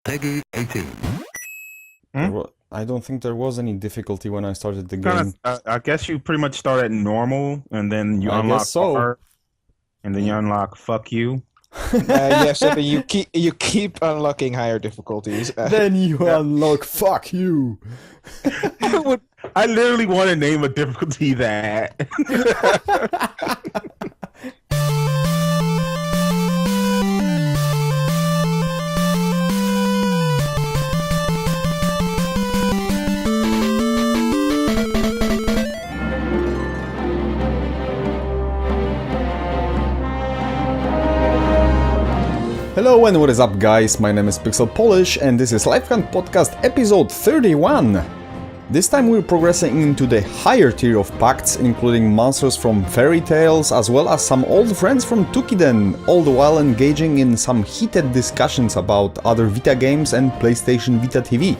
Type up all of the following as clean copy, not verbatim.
Peggy 18. I don't think there was any difficulty when I started the game. I guess you pretty much start at normal, and then you I unlock guess so. hard, and then you unlock fuck you. Yes, and then you keep unlocking higher difficulties. Then you unlock fuck you. I literally want to name a difficulty that. Hello and what is up, guys? My name is PixelPolish and this is Lifecant Podcast episode 31. This time we're progressing into the higher tier of pacts, including monsters from fairy tales as well as some old friends from Tukiden, all the while engaging in some heated discussions about other Vita games and PlayStation Vita TV.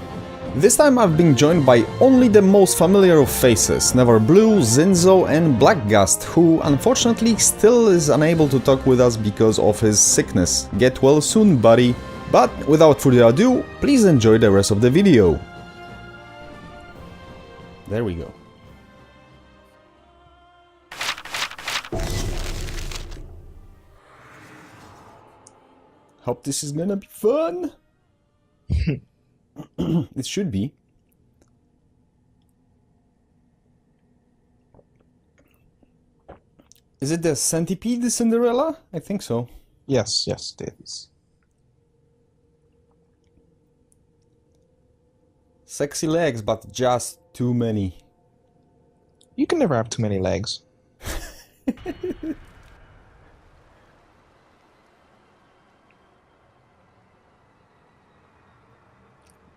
This time I've been joined by only the most familiar of faces, Neverblue, Zinzo and Blackgust, who unfortunately still is unable to talk with us because of his sickness. Get well soon, buddy. But without further ado, please enjoy the rest of the video. There we go. Hope this is gonna be fun. It should be. Is it the centipede Cinderella? I think so. Yes, it is. Sexy legs, but just too many. You can never have too many legs.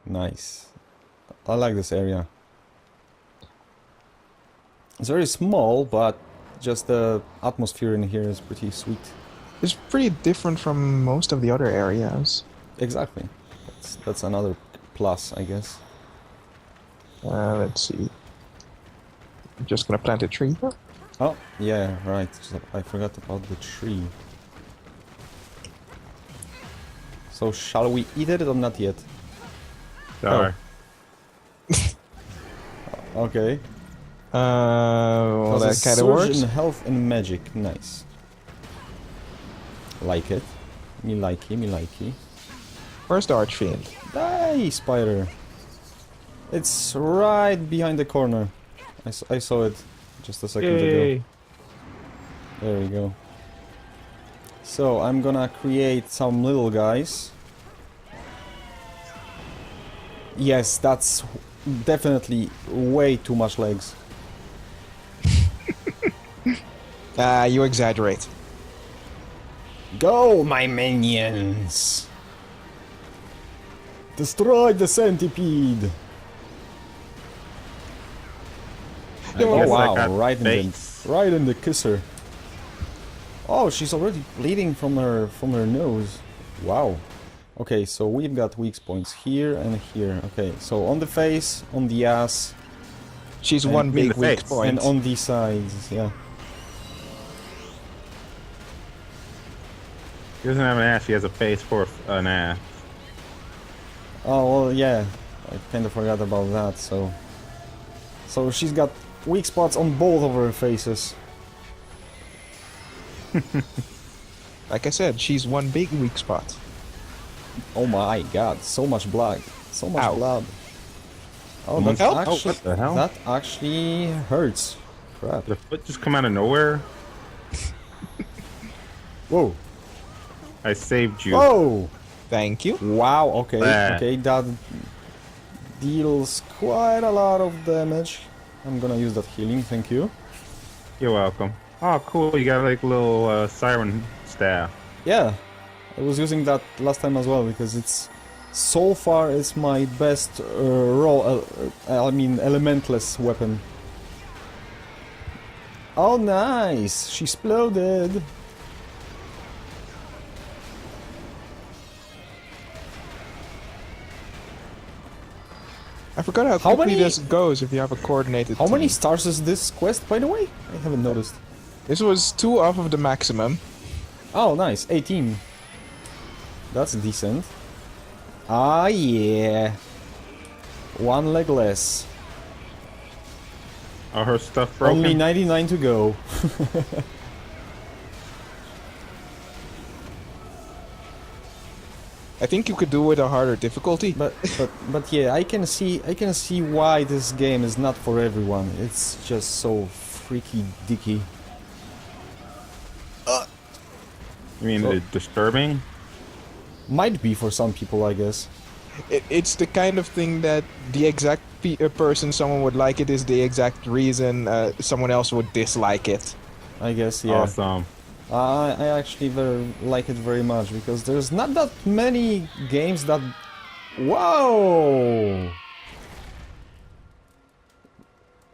Nice. I like this area. It's very small, but just the atmosphere in here is pretty sweet. It's pretty different from most of the other areas. Exactly. That's another plus, I guess. Let's see. I'm just gonna plant a tree. Oh, yeah, right. I forgot about the tree. So, shall we eat it or not yet? Sorry. Okay. Well, that Causes kind of surge works. in health and magic. Nice. Like it. Me likey. Where's the Archfiend? Die, spider. It's right behind the corner. I saw it just a second ago. There we go. So I'm gonna create some little guys. Yes, that's definitely way too much legs. You exaggerate. Go, my minions! Destroy the centipede! Oh wow, right in the kisser. Oh, she's already bleeding from her nose. Wow. Okay, so we've got weak points here and here. Okay, so on the face, on the ass, She's one big weak point. and on the sides, yeah. She doesn't have an ass, she has a face for an ass. Oh, well, yeah. I kind of forgot about that, so... So she's got weak spots on both of her faces. Like I said, she's one big weak spot. Oh my god, so much blood. So much Ow. blood. Oh, Someone that help? actually, what the hell? that actually hurts. Crap. Did the foot just come out of nowhere? Whoa. I saved you. Whoa! Thank you. Wow, okay. Ah. Okay, that deals quite a lot of damage. I'm gonna use that healing, thank you. You're welcome. Oh, cool. You got like a little siren staff. Yeah, I was using that last time as well because it's so far it's my best elementless weapon. Oh, nice! She exploded. I forgot how How quickly many- this goes if you have a coordinated How many team. stars is this quest, by the way? I haven't noticed. This was 2 off of the maximum. Oh, nice. 18. That's decent. Ah, yeah. One leg less. Are her stuff broken? Only 99 to go. I think you could do with a harder difficulty. But yeah, I can see why this game is not for everyone. It's just so freaky dicky. You mean So- disturbing? Might be for some people, I guess. It's the kind of thing that the exact person someone would like it is the exact reason someone else would dislike it. I guess, yeah. Awesome. I actually like it very much because there's not that many games that. Whoa!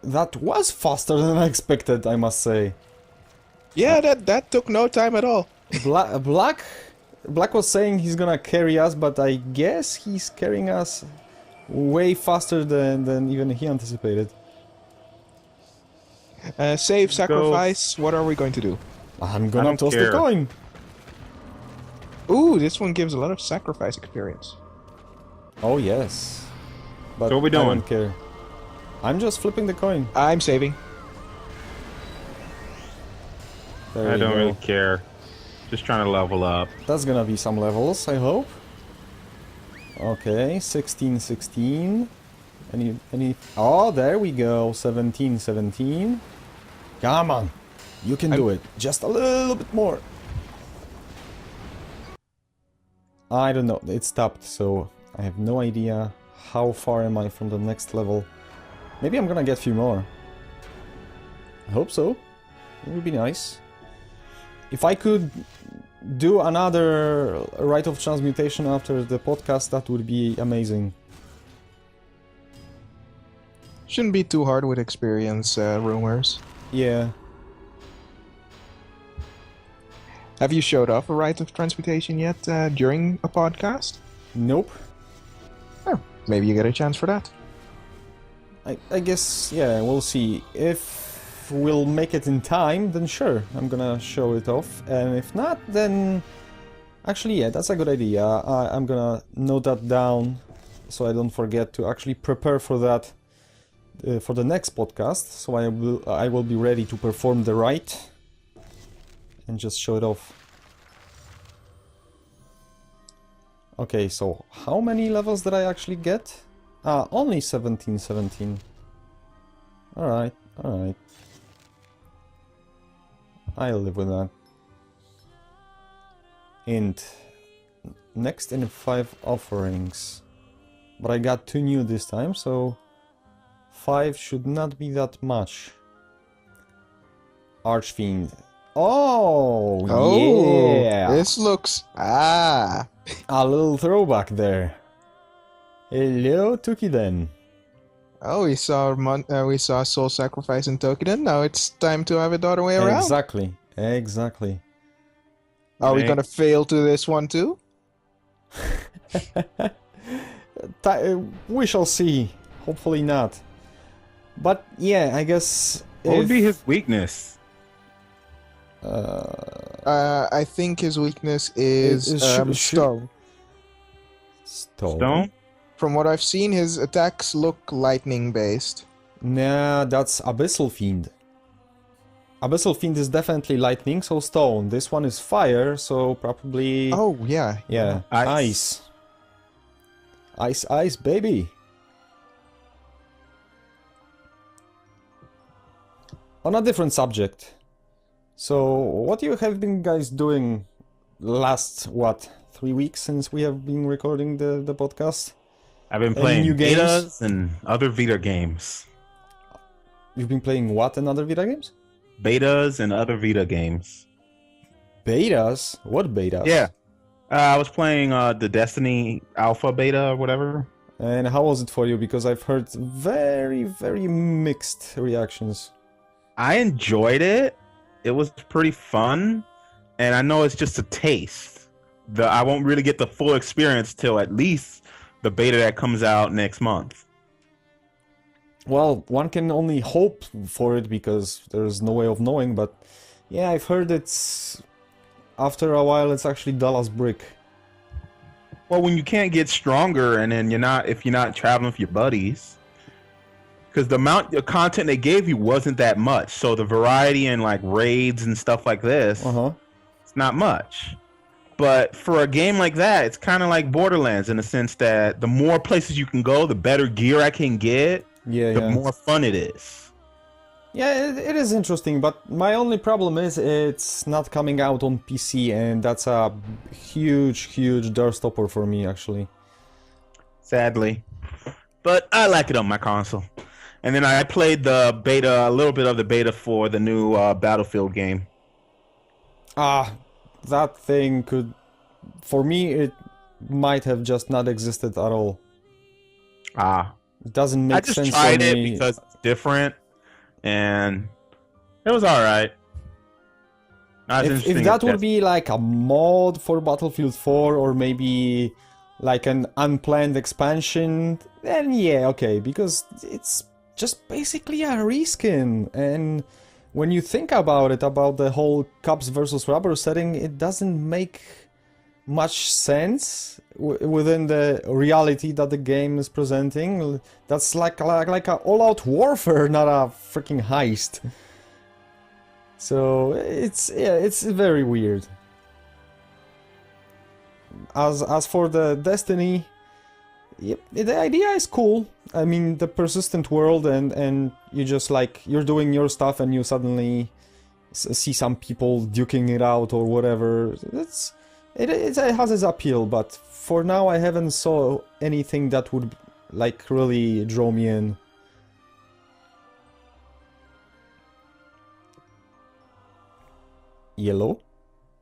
That was faster than I expected, I must say. Yeah, that took no time at all. Black was saying he's gonna carry us, but I guess he's carrying us way faster than even he anticipated. Save, sacrifice, what are we going to do? I'm gonna don't toss care. the coin. Ooh, this one gives a lot of sacrifice experience. Oh yes. But So what we I doing? don't care. I'm just flipping the coin. I'm saving. There I we don't go. really care. Just trying to level up. That's gonna be some levels, I hope. Okay, 16, 16. Any... Oh, there we go. 17, 17. Come on. You can do it. Just a little bit more. I don't know. It stopped, so I have no idea how far am I from the next level. Maybe I'm gonna get a few more. I hope so. It would be nice. If I could do another Rite of Transmutation after the podcast, that would be amazing. Shouldn't be too hard with experience, rumors. Yeah. Have you showed off a rite of transmutation yet during a podcast? Nope. Oh, maybe you get a chance for that. I guess, yeah, we'll see. If we'll make it in time, then sure, I'm gonna show it off. And if not, then... Actually, yeah, that's a good idea. I'm gonna note that down so I don't forget to actually prepare for that for the next podcast. So I will be ready to perform the rite and just show it off. Okay, so how many levels did I actually get? Only 17. Alright, alright. I'll live with that. And next in 5 offerings. But I got 2 new this time, so 5 should not be that much. Archfiend. Oh, yeah! This looks... Ah! A little throwback there. Hello, Tukiden. Oh, we saw Soul Sacrifice in Tokiden. Now it's time to have it the other way around. Exactly, exactly. Are we Right. gonna fail to this one too? We shall see. Hopefully not. But yeah, I guess. What would be his weakness? I think his weakness is stone. Stone? From what I've seen, his attacks look lightning based. Nah, that's Abyssal Fiend. Abyssal Fiend is definitely lightning, so stone. This one is fire, so probably... Oh, yeah. yeah, Ice. Ice, ice, baby! On a different subject. So, what you have been guys doing last, what, 3 weeks since we have been recording the podcast? I've been Any playing new games? betas and other Vita games. You've been playing what in other Vita games? Betas and other Vita games. Betas? What betas? Yeah. I was playing the Destiny Alpha Beta or whatever. And how was it for you? Because I've heard very, very mixed reactions. I enjoyed it. It was pretty fun. And I know it's just a taste. I won't really get the full experience till at least the beta that comes out next month. Well, one can only hope for it because there's no way of knowing, but yeah, I've heard it's... After a while, it's actually Dallas Brick. Well, when you can't get stronger, and then if you're not traveling with your buddies, because the amount of content they gave you wasn't that much. So the variety and like raids and stuff like this, it's not much. But for a game like that, it's kind of like Borderlands in the sense that the more places you can go, the better gear I can get, the more fun it is. Yeah, it is interesting, but my only problem is it's not coming out on PC, and that's a huge door stopper for me, actually. Sadly. But I like it on my console. And then I played the beta, a little bit of the beta for the new Battlefield game. That thing could... For me, it might have just not existed at all. It doesn't make sense for me. I just tried it because it's different. And it was alright. If that would be like a mod for Battlefield 4 or maybe like an unplanned expansion, then yeah, okay, because it's just basically a reskin. And when you think about it, about the whole cups versus rubber setting, it doesn't make much sense within the reality that the game is presenting. That's like a all-out warfare, not a freaking heist. So it's very weird. As for the Destiny, the idea is cool. I mean, the persistent world, and you just like you're doing your stuff and you suddenly see some people duking it out or whatever. It has its appeal, but for now I haven't saw anything that would like really draw me in. Yellow?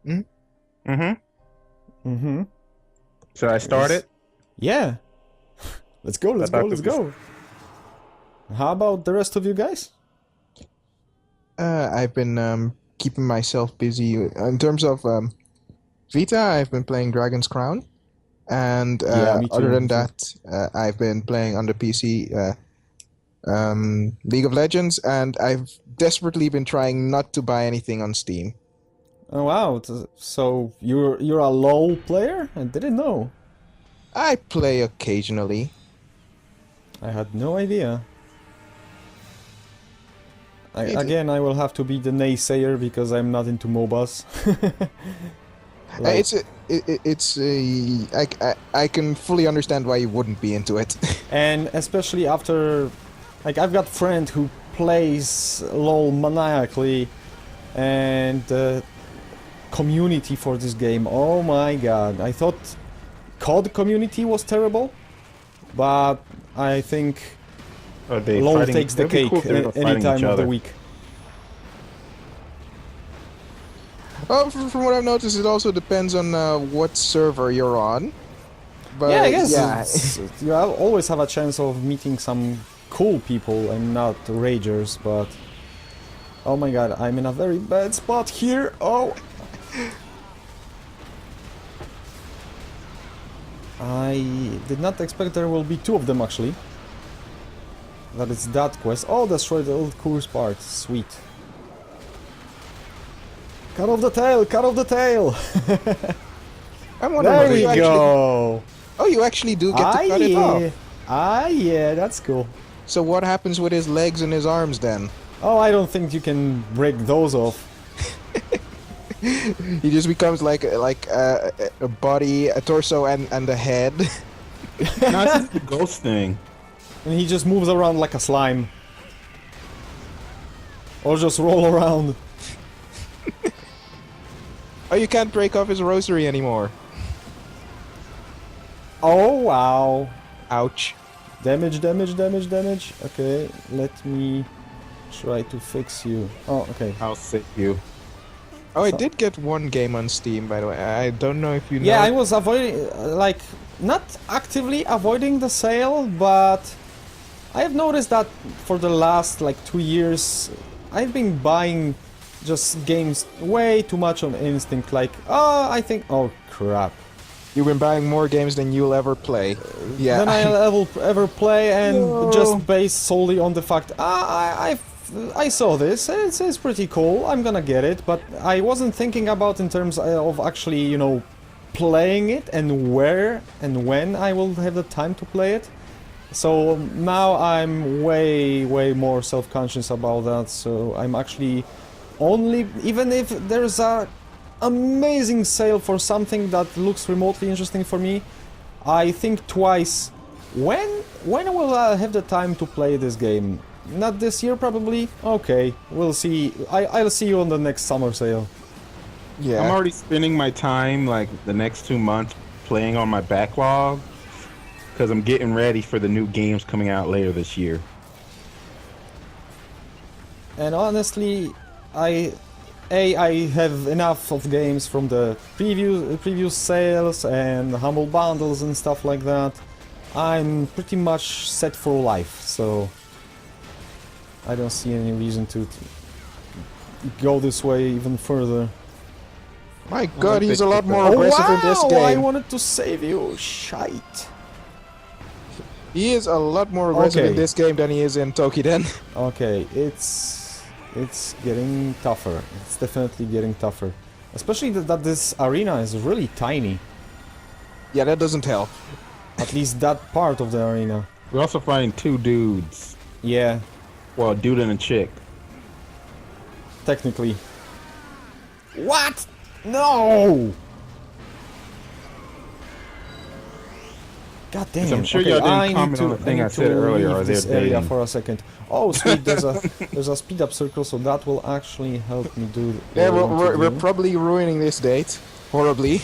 Should I start it? Yeah. Let's go. How about the rest of you guys? I've been keeping myself busy in terms of Vita. I've been playing Dragon's Crown, and other than that, I've been playing on the PC League of Legends, and I've desperately been trying not to buy anything on Steam. Oh wow! So you're a LoL player? I didn't know. I play occasionally. I had no idea. Again, I will have to be the naysayer because I'm not into MOBAs. I can fully understand why you wouldn't be into it. And especially after, like, I've got a friend who plays LoL maniacally, and the community for this game, oh my god. I thought COD community was terrible, but I think LoL takes the cake any time of the week. Oh, from what I've noticed, it also depends on what server you're on. But yeah, I guess you always have a chance of meeting some cool people and not ragers, but... Oh my god, I'm in a very bad spot here. Oh! I did not expect there will be two of them, actually. That it's that quest. Oh, destroy the old course part. Sweet. Cut off the tail! Cut off the tail! I'm wondering there we go! Oh, you actually do get to cut it off. Yeah, that's cool. So what happens with his legs and his arms then? Oh, I don't think you can break those off. He just becomes like a body, a torso, and a head. Not just the ghost thing. And he just moves around like a slime. Or just roll around. Oh, you can't break off his rosary anymore. Oh, wow. Ouch. Damage, damage, damage, damage. Okay, let me try to fix you. Oh, okay. I'll save you. Oh, I did get one game on Steam, by the way. I don't know if you know. Yeah, I was avoiding, like, not actively avoiding the sale, but I have noticed that for the last, like, 2 years, I've been buying just games way too much on instinct, like, oh, I think, oh, crap. You've been buying more games than you'll ever play. Yeah. Than I'll ever play, and just based solely on the fact, I saw this, it's pretty cool, I'm gonna get it, but I wasn't thinking about in terms of actually, you know, playing it and where and when I will have the time to play it. So now I'm way more self-conscious about that, so I'm actually only, even if there's a amazing sale for something that looks remotely interesting for me, I think twice, when will I have the time to play this game? Not this year probably? Okay, we'll see. I'll see you on the next summer sale. Yeah. I'm already spending my time, like, the next 2 months playing on my backlog, because I'm getting ready for the new games coming out later this year. And honestly, I have enough of games from the previous sales and humble bundles and stuff like that. I'm pretty much set for life, so I don't see any reason to go this way even further. My god, he's a lot more aggressive in this game. I wanted to save you, shite. He is a lot more aggressive in this game than he is in Tokiden. Okay, it's getting tougher. It's definitely getting tougher. Especially that this arena is really tiny. Yeah, that doesn't help. At least that part of the arena. We're also finding 2 dudes. Yeah. Well, a dude and a chick. Technically. What? No! God damn. I'm sure y'all didn't comment on the thing I said earlier. Are This they area dating? for a second. Oh, sweet. There's a speed up circle, so that will actually help me do. Yeah, we're probably ruining this date horribly.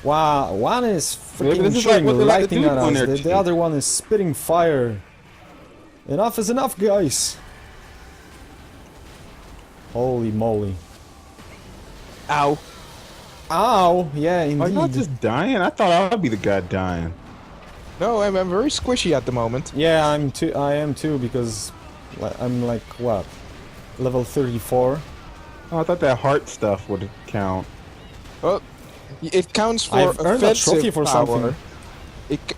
Wow, one is Maybe freaking this is shooting like what they like to lightning do at on us. their The team. other one is spitting fire. Enough is enough, guys. Holy moly. Ow. Ow! Yeah, Are y'all indeed. just dying? I thought I'd be the guy dying. No, I'm very squishy at the moment. Yeah, I am too, because I'm like, what? Level 34? Oh, I thought that heart stuff would count. Well, it counts for I've earned a offensive trophy for power. something.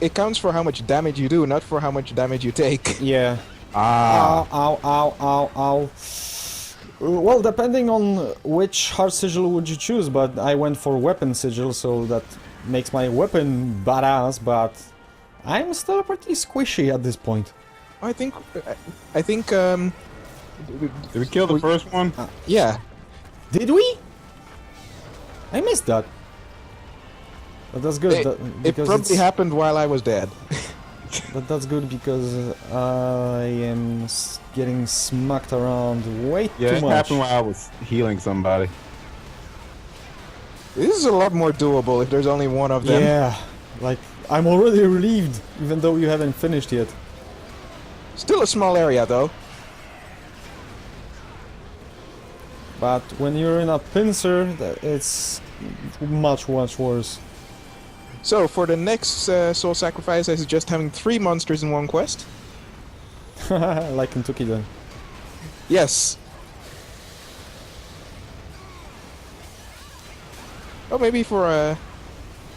It counts for how much damage you do, not for how much damage you take. Yeah. Ah. Ow, ow, ow, ow, ow. Well, depending on which heart sigil would you choose, but I went for weapon sigil, so that makes my weapon badass, but I'm still pretty squishy at this point. I think. Did we kill the first one? Yeah. Did we? I missed that. But that's good. It because probably happened while I was dead. But that's good because I am getting smacked around way Yeah, too it much. happened while I was healing somebody. This is a lot more doable if there's only one of them. Yeah, like I'm already relieved, even though you haven't finished yet. Still a small area though. But when you're in a pincer, it's much worse. So for the next soul sacrifice, I suggest having 3 monsters in one quest. Like in Tokiden. Yes. Oh, maybe for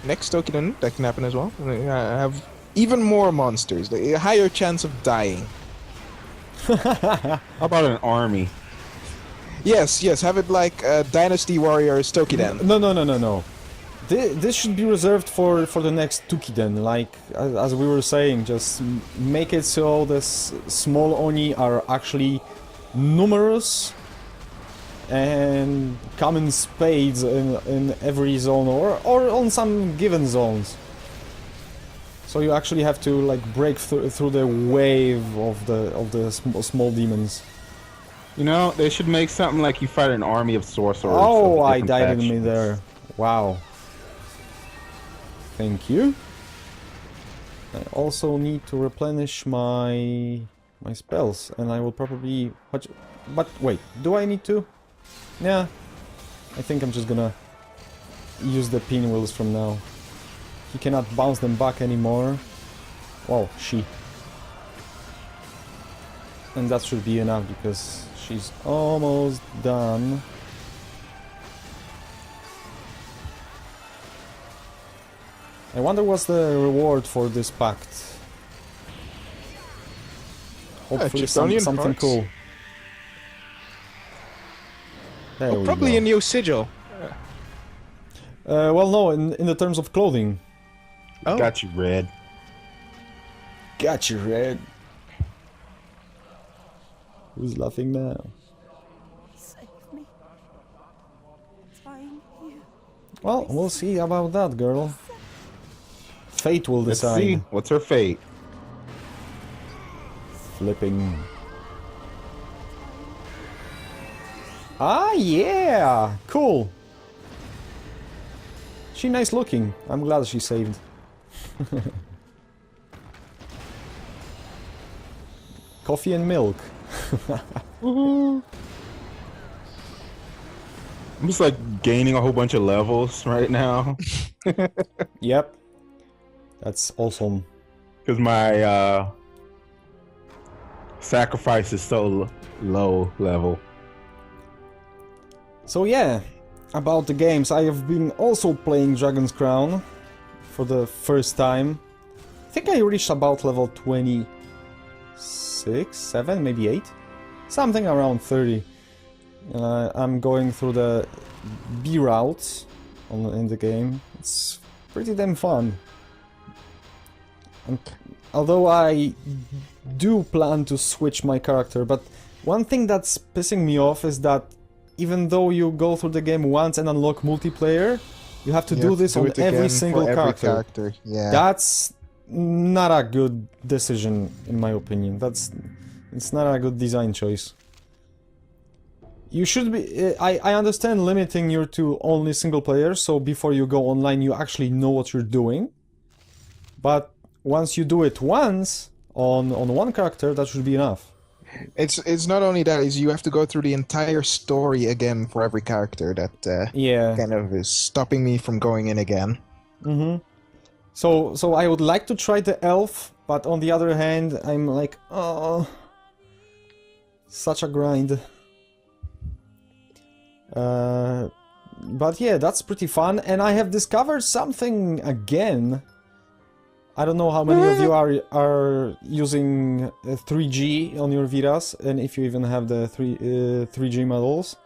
next Tokiden that can happen as well. Have even more monsters, a higher chance of dying. How about an army? Yes, have it like Dynasty Warriors Tokiden. No. This should be reserved for the next Tokiden. Like as we were saying, just make it so the small Oni are actually numerous and come in spades in every zone or on some given zones. So you actually have to like break through the wave of the small demons. You know, they should make something like you fight an army of sorcerers. Oh, of I different died in me factions. there. Wow. Thank you. I also need to replenish my spells, and I will probably. But wait, do I need to? Yeah, I think I'm just gonna use the pinwheels from now. He cannot bounce them back anymore. Well, she. And that should be enough because she's almost done. I wonder what's the reward for this pact. Hopefully just onion something hearts. cool. There we Probably go. a new sigil. Well, no, in the terms of clothing. Oh. Got you, Red. Got you, Red. Who's laughing now? Save me. Find you. Well, we'll see about that, girl. Fate will Let's decide. see. What's her fate? Flipping. Ah, yeah! Cool. She nice looking. I'm glad she saved. Coffee and milk. I'm just like gaining a whole bunch of levels right now. Yep. That's awesome. Because my sacrifice is so low level. So yeah, about the games, I have been also playing Dragon's Crown for the first time. I think I reached about level 26, 7, maybe 8? Something around 30. I'm going through the B route in the game. It's pretty damn fun. And although I do plan to switch my character, but one thing that's pissing me off is that even though you go through the game once and unlock multiplayer, you have to do this on every single character. Yeah. That's not a good decision, in my opinion. It's not a good design choice. You should be... I understand limiting you to only single player, so before you go online you actually know what you're doing. But once you do it once, on one character, that should be enough. It's not only that, is you have to go through the entire story again for every character. That Yeah. kind of is stopping me from going in again. Mm-hmm. So I would like to try the elf, but on the other hand, I'm like, oh, such a grind. But yeah, that's pretty fun, and I have discovered something again. I don't know how many of you are using 3G on your Vitas, and if you even have the 3G models.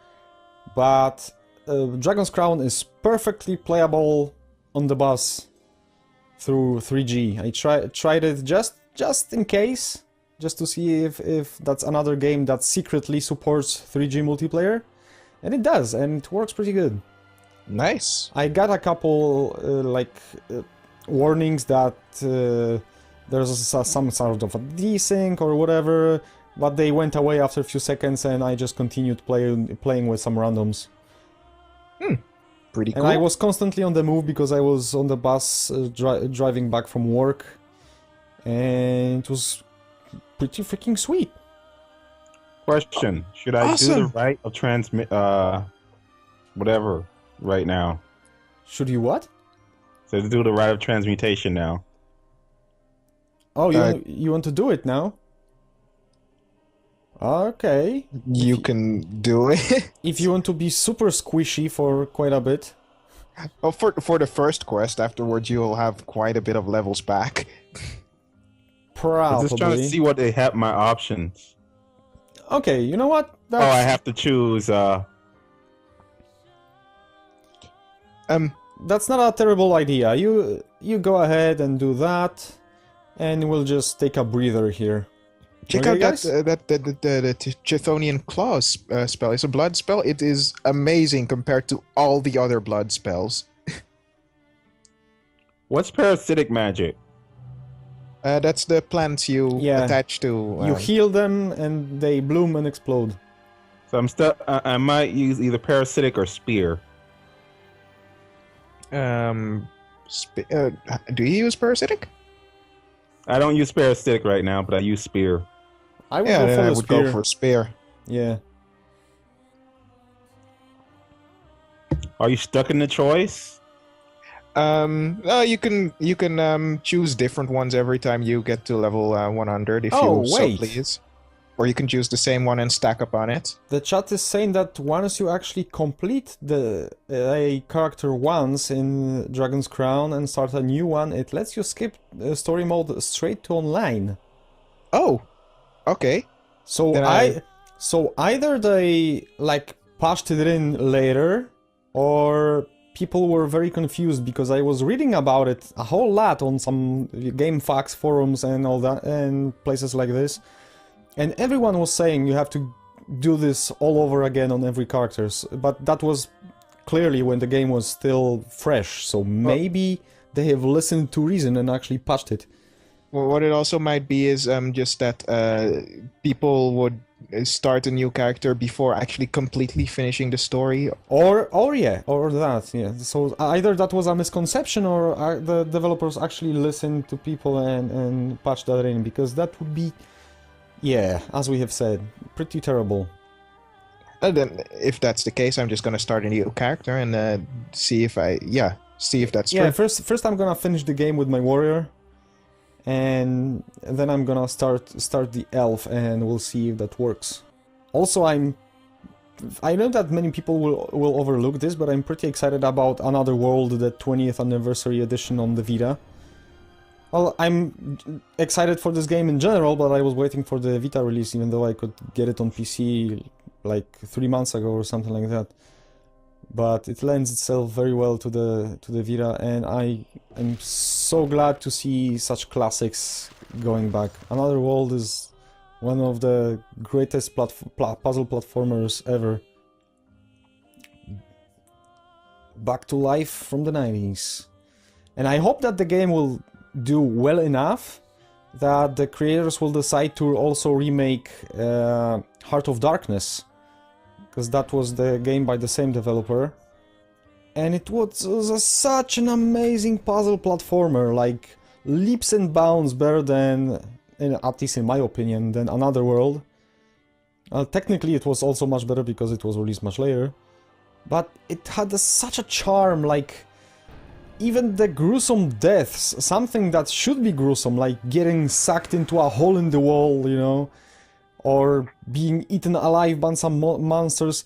But Dragon's Crown is perfectly playable on the bus through 3G. I tried it just in case, just to see if that's another game that secretly supports 3G multiplayer, and it does, and it works pretty good. Nice. I got a couple warnings that there's some sort of a desync or whatever, but they went away after a few seconds, and I just continued playing with some randoms. Pretty cool. And I was constantly on the move because I was on the bus driving back from work, and it was pretty freaking sweet. Question: should I do the right of transmit whatever right now? Should you what? So to do the right of transmutation now. Oh, you want to do it now? Okay. You can do it. If you want to be super squishy for quite a bit. Well, for the first quest, afterwards you'll have quite a bit of levels back. Probably. I'm just trying to see what they have my options. Okay, you know what? Oh, I have to choose. That's not a terrible idea. You go ahead and do that, and we'll just take a breather here. Check out the Chthonian Claws spell. It's a blood spell. It is amazing compared to all the other blood spells. What's parasitic magic? That's the plants you attach to. You heal them, and they bloom and explode. So I'm stuck. I might use either parasitic or spear. Do you use parasitic? I don't use parasitic right now, but I use spear. I would go for spear. Yeah. Are you stuck in the choice? You can choose different ones every time you get to level 100 if you so please. Or you can choose the same one and stack up on it. The chat is saying that once you actually complete a character once in Dragon's Crown and start a new one, it lets you skip story mode straight to online. Oh, okay. So so either they like patched it in later, or people were very confused because I was reading about it a whole lot on some GameFAQs forums and all that, and places like this. And everyone was saying you have to do this all over again on every characters. But that was clearly when the game was still fresh, so maybe they have listened to reason and actually patched it. Well, what it also might be is just that people would start a new character before actually completely finishing the story. Or that, yeah. So either that was a misconception or the developers actually listened to people and patched that in, because that would be, yeah, as we have said, pretty terrible. And then, if that's the case, I'm just gonna start a new character and see if that's true. Yeah, first I'm gonna finish the game with my warrior, and then I'm gonna start the elf, and we'll see if that works. Also, I know that many people will overlook this, but I'm pretty excited about Another World, the 20th anniversary edition on the Vita. Well, I'm excited for this game in general, but I was waiting for the Vita release, even though I could get it on PC like 3 months ago or something like that. But it lends itself very well to the Vita, and I am so glad to see such classics going back. Another World is one of the greatest puzzle platformers ever. Back to life from the 90s. And I hope that the game will do well enough that the creators will decide to also remake Heart of Darkness, because that was the game by the same developer, and it was such an amazing puzzle platformer, like leaps and bounds better than, at least in my opinion, than Another World. Technically it was also much better because it was released much later, but it had such a charm, like even the gruesome deaths, something that should be gruesome, like getting sucked into a hole in the wall, you know, or being eaten alive by some monsters.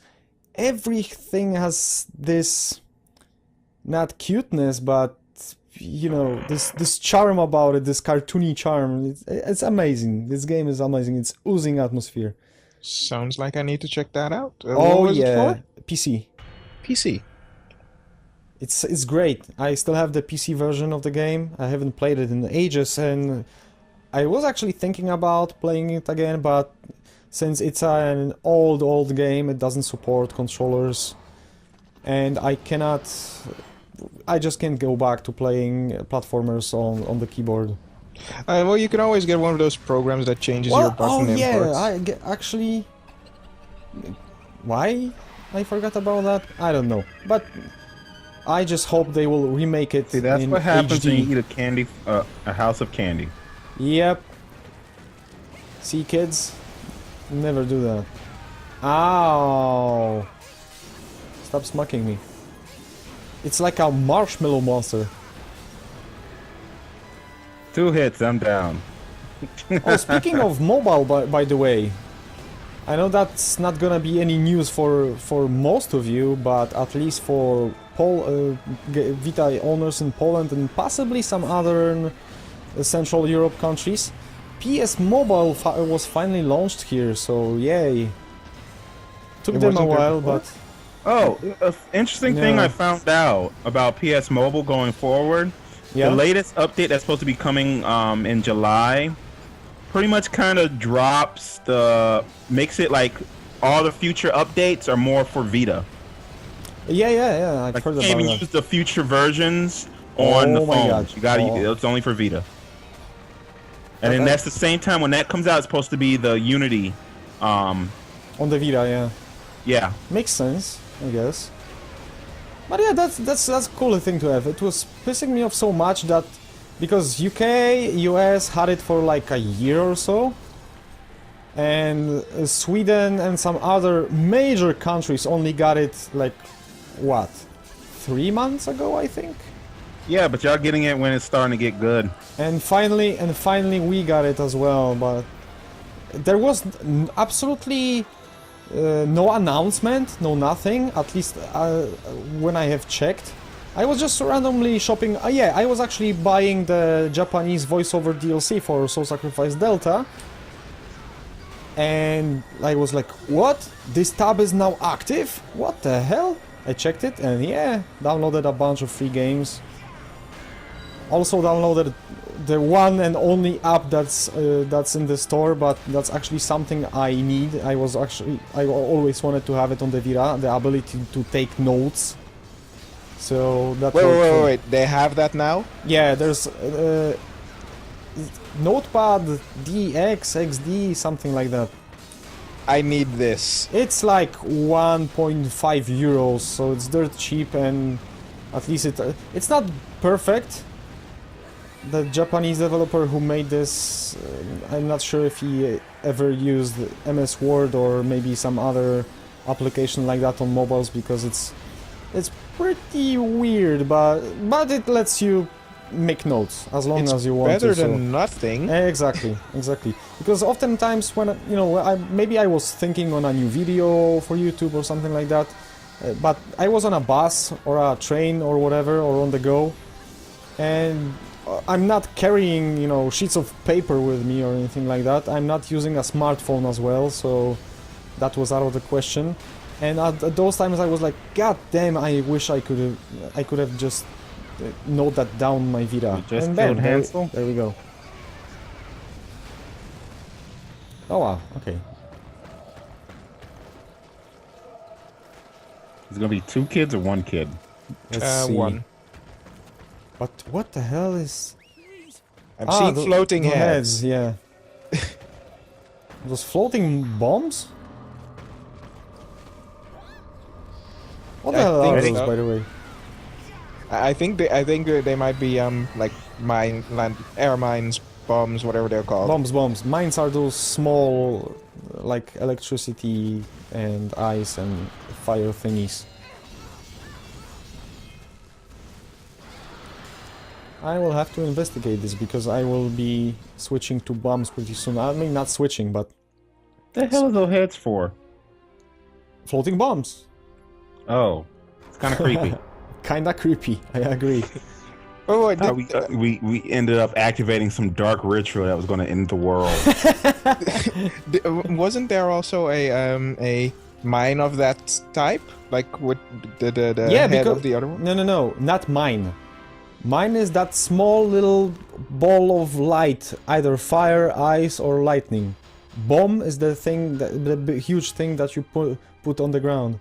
Everything has this, not cuteness, but, you know, this charm about it, this cartoony charm. It's amazing. This game is amazing. It's oozing atmosphere. Sounds like I need to check that out. Oh yeah, PC. PC. It's great. I still have the PC version of the game. I haven't played it in ages, and I was actually thinking about playing it again, but since it's an old game, it doesn't support controllers, and I just can't go back to playing platformers on the keyboard. Well, you can always get one of those programs that changes your button inputs. Actually, why I forgot about that? I don't know, but I just hope they will remake it. See, that's in what happens HD. when you eat a house of candy. Yep. See, kids, never do that. Ow! Stop smacking me. It's like a marshmallow monster. 2 hits, I'm down. Oh, speaking of mobile, by the way, I know that's not gonna be any news for most of you, but at least for Vita owners in Poland and possibly some other Central Europe countries, PS Mobile was finally launched here, so yay. Took them a while, but... Oh, interesting thing I found out about PS Mobile going forward. Yeah? The latest update that's supposed to be coming in July pretty much kind of makes it like all the future updates are more for Vita. Yeah, I've like heard about that. You can't even use the future versions on the phone. God. You gotta, it's only for Vita. And then that's the same time when that comes out, it's supposed to be the Unity. On the Vita, yeah. Yeah. Makes sense, I guess. But yeah, that's a cool thing to have. It was pissing me off so much that because UK, US had it for like a year or so, and Sweden and some other major countries only got it like, what, 3 months ago, I think? Yeah, but y'all getting it when it's starting to get good. And finally we got it as well, but there was absolutely no announcement, no nothing, at least when I have checked. I was just randomly shopping. Yeah, I was actually buying the Japanese voiceover DLC for Soul Sacrifice Delta. And I was like, what? This tab is now active? What the hell? I checked it, and yeah, downloaded a bunch of free games. Also downloaded the one and only app that's in the store, but that's actually something I need. I always wanted to have it on the Vita, the ability to take notes. So that. Wait! They have that now? Yeah, there's Notepad DX, XD, something like that. I need this. It's like 1.5 euros, so it's dirt cheap, and at least it's not perfect. The Japanese developer who made this, I'm not sure if he ever used MS Word or maybe some other application like that on mobiles, because it's pretty weird, but it lets you make notes as long as you want to. Better than nothing. Exactly. Because oftentimes when maybe I was thinking on a new video for YouTube or something like that, but I was on a bus or a train or whatever, or on the go, and I'm not carrying, sheets of paper with me or anything like that. I'm not using a smartphone as well, so that was out of the question. And at those times I was like, God damn, I wish I could have just note that down my Vita. Just and killed bam, Hansel? there we go. Oh wow, okay. Is it gonna be 2 kids or 1 kid? Let's see. 1. But what the hell is... I'm seeing floating the heads. Yeah. Those floating bombs? What the hell are think those, so. by the way? I think they might be like air mines, bombs, whatever they're called. Bombs. Mines are those small, like electricity and ice and fire thingies. I will have to investigate this because I will be switching to bombs pretty soon. I mean, not switching, but... The hell are those heads for? Floating bombs. Oh, it's kind of creepy. Kinda creepy, I agree. Oh, we ended up activating some dark ritual that was going to end the world. wasn't there also a mine of that type, like with the head of the other one? No, not mine. Mine is that small little ball of light, either fire, ice, or lightning. Bomb is the thing, the huge thing that you put on the ground.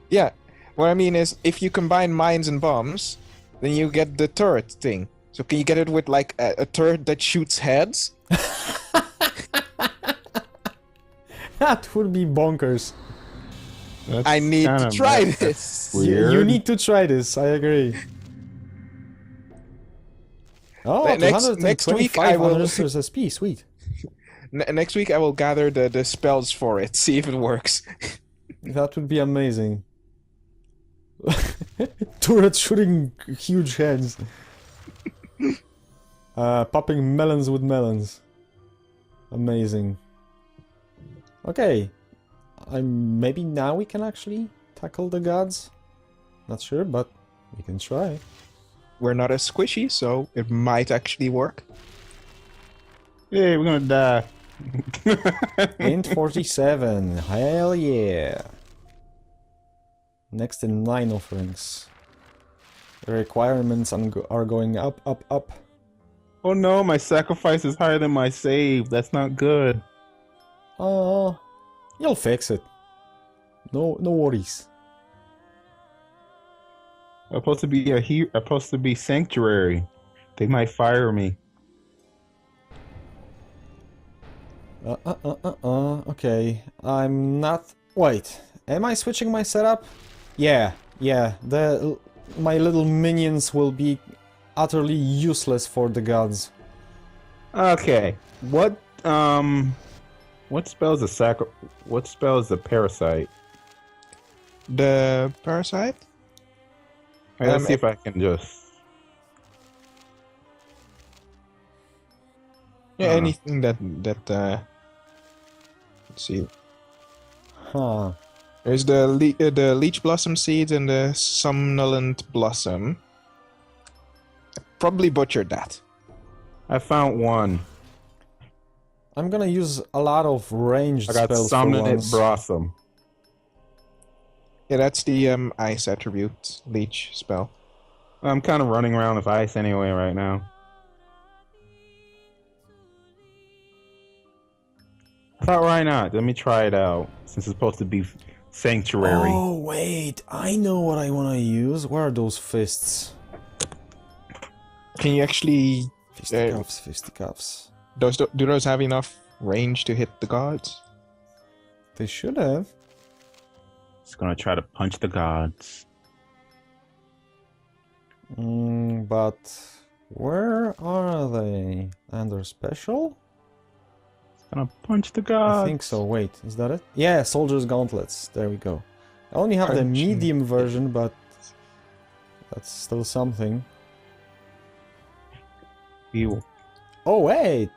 Yeah, what I mean is, if you combine mines and bombs, then you get the turret thing. So can you get it with like a turret that shoots heads? That would be bonkers. I need to try this. You need to try this, I agree. Oh, next week I will... SSP, sweet. Next week I will gather the spells for it, see if it works. That would be amazing. Turret shooting huge heads. Popping melons with melons. Amazing. Okay. Maybe now we can actually tackle the gods? Not sure, but we can try. We're not as squishy, so it might actually work. Hey, we're gonna die. Int 47. Hell yeah. Next in 9 offerings. The requirements are going up. Oh no, my sacrifice is higher than my save. That's not good. Oh, you'll fix it. No worries. I'm supposed to be I'm supposed to be sanctuary. They might fire me. Okay. I'm not... Wait. Am I switching my setup? Yeah. My little minions will be utterly useless for the gods. Okay. What spells what spells the parasite? The parasite? Let's see if I can just... Yeah, anything that let's see. Huh. There's the leech blossom seeds and the somnolent blossom. I probably butchered that. I found one. I'm gonna use a lot of ranged I got spells for somnolent once. blossom. Yeah, that's the ice attribute leech spell. I'm kind of running around with ice anyway right now. I thought, why not? Let me try it out, since it's supposed to be sanctuary. Oh, wait. I know what I want to use. Where are those fists? Can you actually... Fisticuffs, fisticuffs. Do those have enough range to hit the gods? They should have. Just gonna try to punch the gods. But where are they? And they're special? Gonna punch the gods. I think so. Wait, is that it? Yeah, Soldier's Gauntlets. There we go. I only have the medium version, but that's still something. Ew. Oh, wait!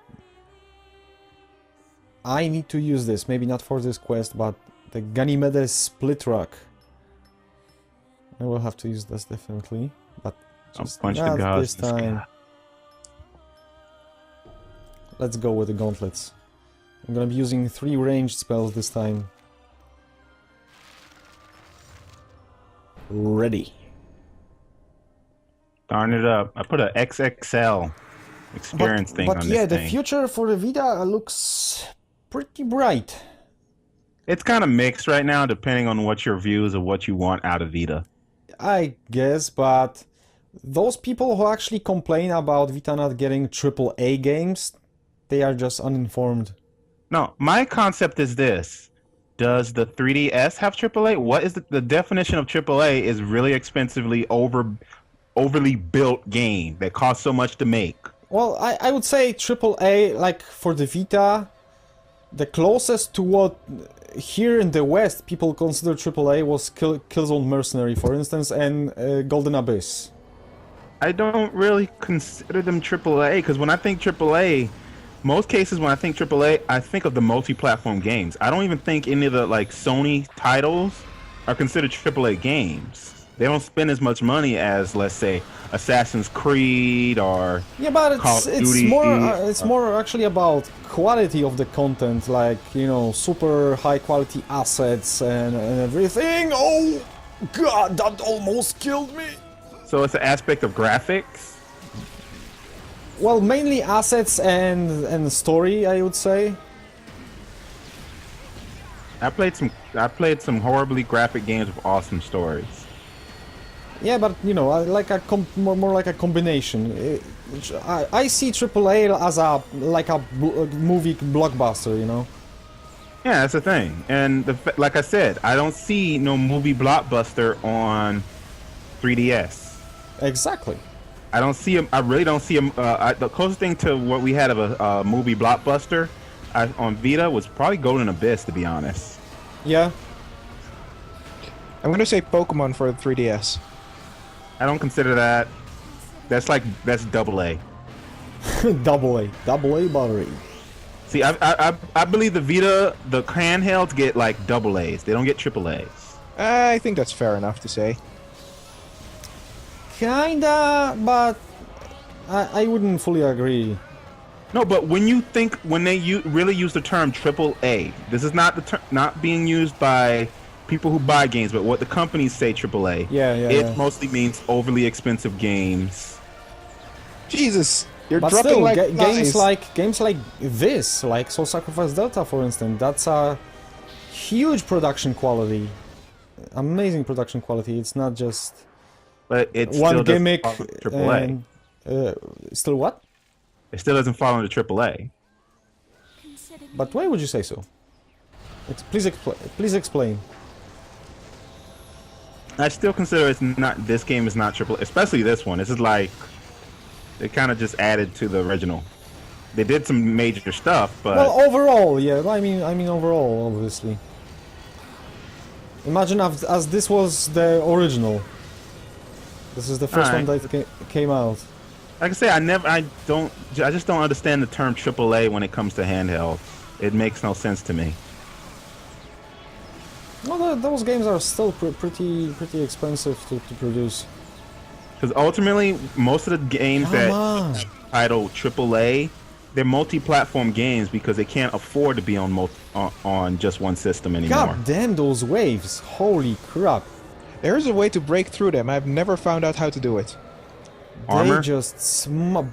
I need to use this. Maybe not for this quest, but the Ganymedes Split Rock. I will have to use this definitely, but just punch not the gods this time. Let's go with the gauntlets. I'm gonna be using 3 ranged spells this time. Ready. Darn it up. I put a XXL experience thing on this yeah, the thing. future for the Vita looks pretty bright. It's kind of mixed right now, depending on what your views of what you want out of Vita. I guess, but those people who actually complain about Vita not getting AAA games, they are just uninformed. No, my concept is this. Does the 3DS have AAA? What is the definition of AAA is really expensively overly built game that costs so much to make. Well, I would say AAA, like for the Vita, the closest to what here in the West people consider AAA was Killzone Mercenary, for instance, and Golden Abyss. I don't really consider them AAA because when I think AAA, most cases when I think AAA, I think of the multi-platform games. I don't even think any of the like Sony titles are considered AAA games. They don't spend as much money as, let's say, Assassin's Creed or but Call of Duty. It's more actually about quality of the content, like, you know, super high quality assets and everything. Oh god, that almost killed me. So it's an aspect of graphics. Well, mainly assets and story, I would say. I played some horribly graphic games with awesome stories. Yeah, but you know, like more like a combination. I see AAA as a movie blockbuster, you know. Yeah, that's the thing. And like I said, I don't see no movie blockbuster on 3DS. Exactly. I don't see him. I really don't see him. The closest thing to what we had of a movie blockbuster on Vita was probably Golden Abyss, to be honest. Yeah. I'm gonna say Pokemon for the 3DS. I don't consider that. That's double A. double A battery. See, I believe the Vita, the handhelds get like double A's. They don't get triple A's. I think that's fair enough to say. Kinda, but I wouldn't fully agree. No, but when they really use the term triple A, this is not not being used by people who buy games, but what the companies say AAA. It mostly means overly expensive games. Jesus, you're but dropping still, like games like this, like Soul Sacrifice Delta, for instance, that's a huge production quality, amazing production quality. It's not just one gimmick. AAA. Still what? It still doesn't fall under AAA. But why would you say so? Please explain. I still consider this game is not AAA, especially this one. This is like they kind of just added to the original. They did some major stuff, but well, overall, yeah. I mean, overall, obviously. Imagine as this was the original. This is the first one that came out. Like I say, I just don't understand the term AAA when it comes to handheld. It makes no sense to me. Well, those games are still pretty expensive to produce. Because ultimately, most of the games that title AAA, they're multi-platform games because they can't afford to be on just one system anymore. God damn those waves! Holy crap! There's a way to break through them. I've never found out how to do it. Armor? They just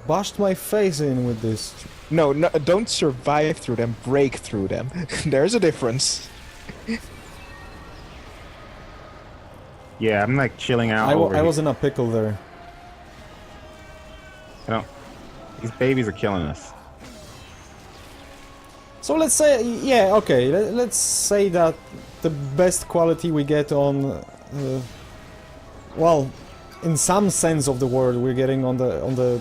bashed my face in with this. No, don't survive through them. Break through them. There's a difference. Yeah, I'm like chilling out. I was in a pickle there. These babies are killing us. So let's say, yeah, okay. Let's say that the best quality we get on, well, in some sense of the word, we're getting on the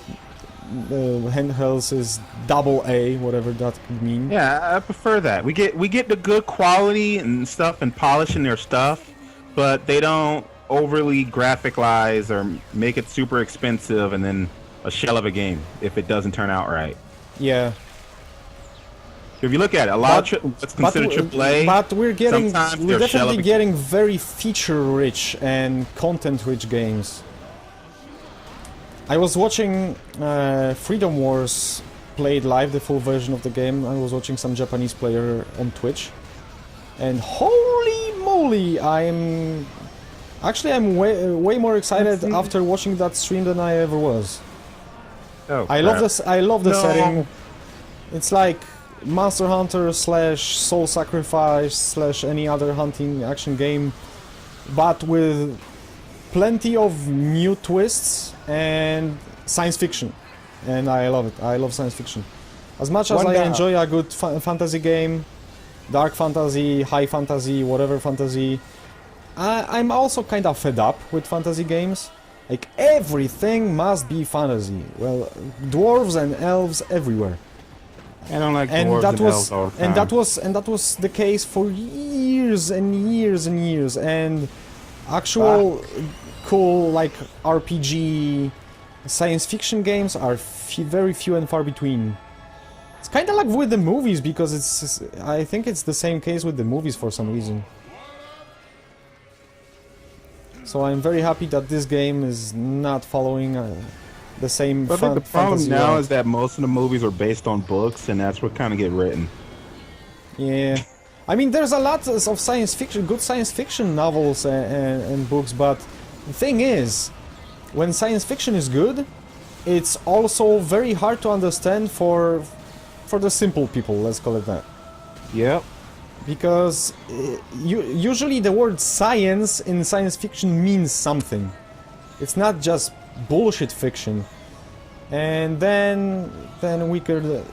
handhelds is AA, whatever that could mean. Yeah, I prefer that. We get the good quality and stuff and polishing their stuff, but they don't overly graphicalize or make it super expensive and then a shell of a game if it doesn't turn out right. Yeah. If you look at it, a lot of what's considered AAA, but we're they're definitely getting very feature-rich and content-rich games. I was watching Freedom Wars played live, the full version of the game. I was watching some Japanese player on Twitch, and holy moly, I'm way more excited after watching that stream than I ever was. Oh, I love this. I love the No. setting. It's like Monster Hunter / Soul Sacrifice / any other hunting action game, but with plenty of new twists and science fiction. And I love it. I love science fiction. As much as I enjoy a good fantasy game, dark fantasy, high fantasy, whatever fantasy, I'm also kind of fed up with fantasy games. Like, everything must be fantasy. Well, dwarves and elves everywhere. I don't like dwarves and elves all the time. And that was the case for years and years and years. And actual cool, like, RPG science fiction games are very few and far between. It's kind of like with the movies, because I think it's the same case with the movies for some reason. So I'm very happy that this game is not following the same But I think the problem fantasy now route. is that most of the movies are based on books, and that's what kind of get written. Yeah. I mean, there's a lot of science fiction, good science fiction novels and books, but the thing is, when science fiction is good, it's also very hard to understand for the simple people, let's call it that. Yep. Because usually the word science in science fiction means something. It's not just bullshit fiction. And then we could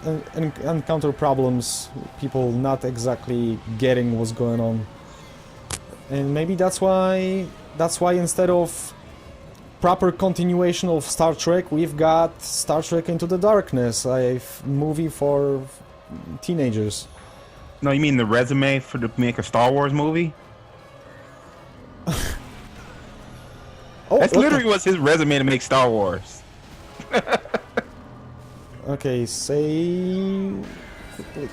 encounter problems, people not exactly getting what's going on. And maybe that's why instead of proper continuation of Star Trek, we've got Star Trek Into the Darkness, a movie for teenagers. No, you mean the resume to make a Star Wars movie? That's literally what's his resume to make Star Wars. Okay, save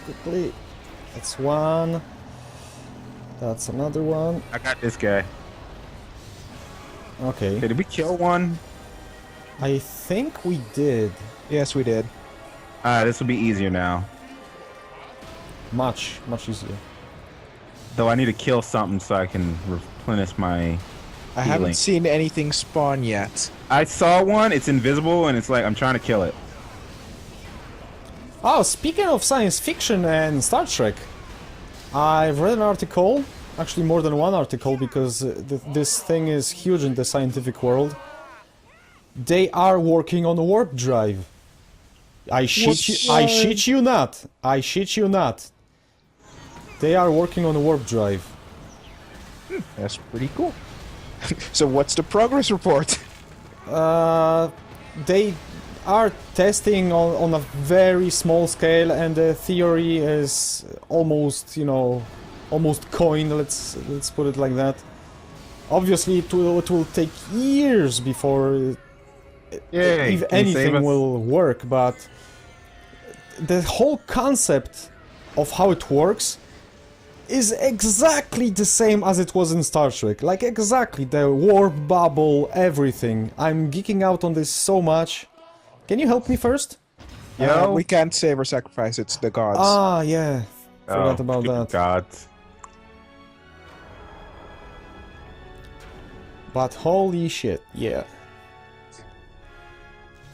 quickly. That's one. That's another one. I got this guy. Okay. Hey, did we kill one? I think we did. Yes, we did. This will be easier now. Much easier. Though I need to kill something so I can replenish my I healing. haven't seen anything spawn yet. I saw one, it's invisible, and it's like, I'm trying to kill it. Oh, speaking of science fiction and Star Trek, I've read an article, actually more than one article, because this thing is huge in the scientific world. They are working on a warp drive. I shit you not. I shit you not. They are working on a warp drive. That's pretty cool. So what's the progress report? They are testing on a very small scale, and the theory is almost, almost coined. Let's put it like that. Obviously, it will take years before if anything will work, but the whole concept of how it works is exactly the same as it was in Star Trek. Like, exactly, the warp bubble, everything. I'm geeking out on this so much. Can you help me first? Yo. We can't save or sacrifice. It's the gods. Ah, yeah. Forgot about that. Gods. But holy shit, yeah.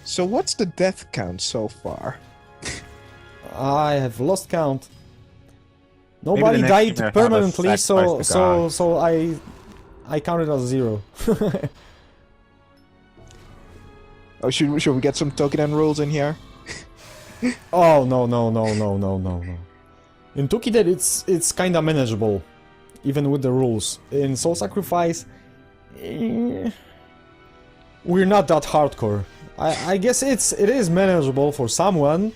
So what's the death count so far? I have lost count. Nobody the next died game have permanently, a sacrifice to God. so I counted as 0. Oh, should we get some Tokiden rules in here? Oh no. In Tokiden it's kinda manageable, even with the rules. In Soul Sacrifice, we're not that hardcore. I guess it is manageable for someone.